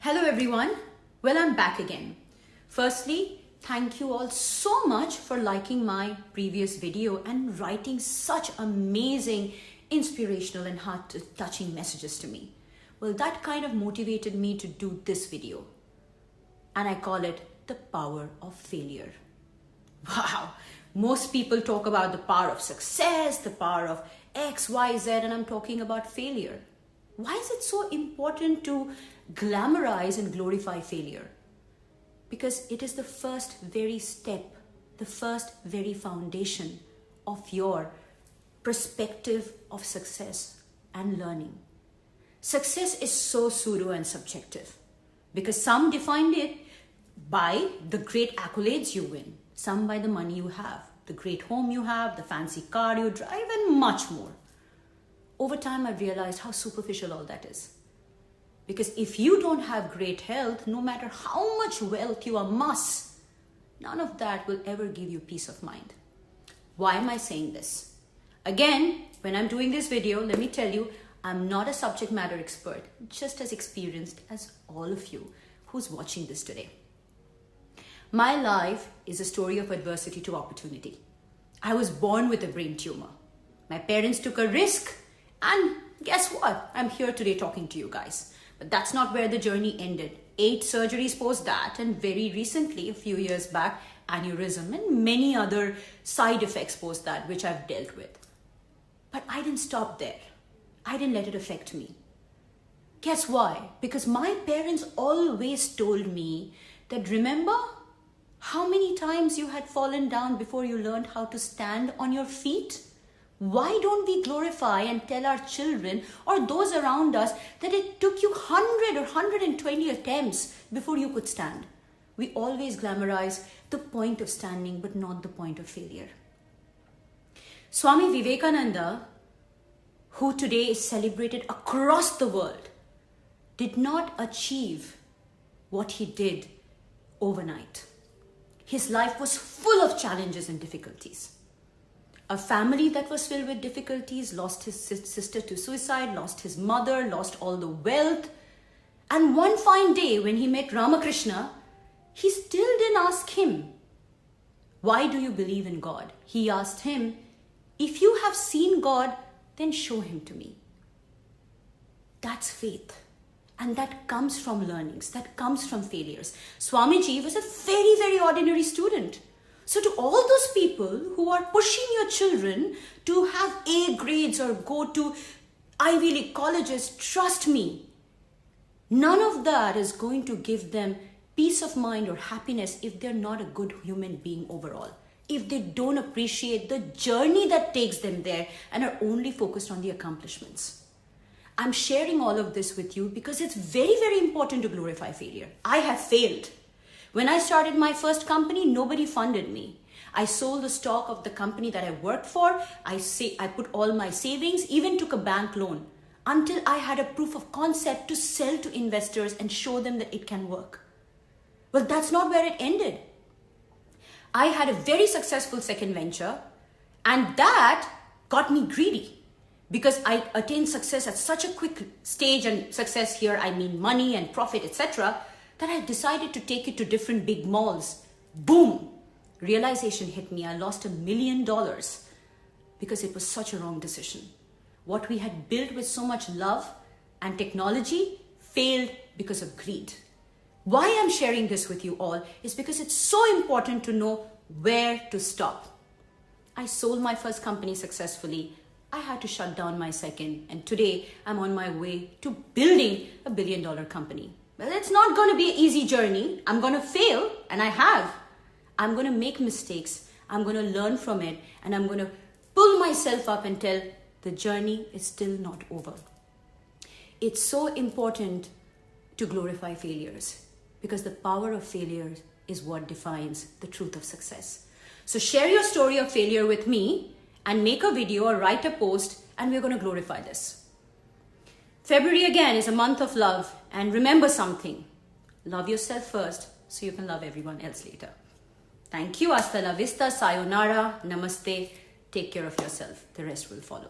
Hello everyone. Well, I'm back again. Firstly, thank you all so much for liking my previous video and writing such amazing, inspirational and heart-touching messages to me. Well, that kind of motivated me to do this video. And I call it the power of failure. Wow, most people talk about the power of success, the power of X, Y, Z, and I'm talking about failure. Why is it so important to glamorize and glorify failure? Because it is the first very step, the first very foundation of your perspective of success and learning. Success is so pseudo and subjective because some define it by the great accolades you win, some by the money you have, the great home you have, the fancy car you drive, and much more. Over time, I've realized how superficial all that is. Because if you don't have great health, no matter how much wealth you amass, none of that will ever give you peace of mind. Why am I saying this? Again, when I'm doing this video, let me tell you, I'm not a subject matter expert, just as experienced as all of you who's watching this today. My life is a story of adversity to opportunity. I was born with a brain tumor. My parents took a risk. And guess what? I'm here today talking to you guys. But that's not where the journey ended. 8 surgeries post that, and very recently, a few years back, aneurysm and many other side effects post that, which I've dealt with. But I didn't stop there. I didn't let it affect me. Guess why? Because my parents always told me that, remember how many times you had fallen down before you learned how to stand on your feet? Why don't we glorify and tell our children or those around us that it took you 100 or 120 attempts before you could stand? We always glamorize the point of standing, but not the point of failure. Swami Vivekananda, who today is celebrated across the world, did not achieve what he did overnight. His life was full of challenges and difficulties. A family that was filled with difficulties, lost his sister to suicide, lost his mother, lost all the wealth. And one fine day when he met Ramakrishna, he still didn't ask him, why do you believe in God? He asked him, if you have seen God, then show him to me. That's faith. And that comes from learnings, that comes from failures. Swamiji was a very, very ordinary student. So to all those people who are pushing your children to have A grades or go to Ivy League colleges, trust me, none of that is going to give them peace of mind or happiness if they're not a good human being overall. If they don't appreciate the journey that takes them there and are only focused on the accomplishments. I'm sharing all of this with you because it's very, very important to glorify failure. I have failed. When I started my first company, nobody funded me. I sold the stock of the company that I worked for. I put all my savings, even took a bank loan until I had a proof of concept to sell to investors and show them that it can work. Well, that's not where it ended. I had a very successful second venture, and that got me greedy because I attained success at such a quick stage, and success here, I mean money and profit, etc., that I decided to take it to different big malls. Boom! Realization hit me. I lost $1 million because it was such a wrong decision. What we had built with so much love and technology failed because of greed. Why I'm sharing this with you all is because it's so important to know where to stop. I sold my first company successfully. I had to shut down my second, and today I'm on my way to building a $1 billion company. Well, it's not going to be an easy journey. I'm going to fail, and I have. I'm going to make mistakes. I'm going to learn from it, and I'm going to pull myself up and tell the journey is still not over. It's so important to glorify failures because the power of failure is what defines the truth of success. So share your story of failure with me and make a video or write a post, and we're going to glorify this. February again is a month of love, and remember something. Love yourself first so you can love everyone else later. Thank you. Hasta la vista. Sayonara. Namaste. Take care of yourself. The rest will follow.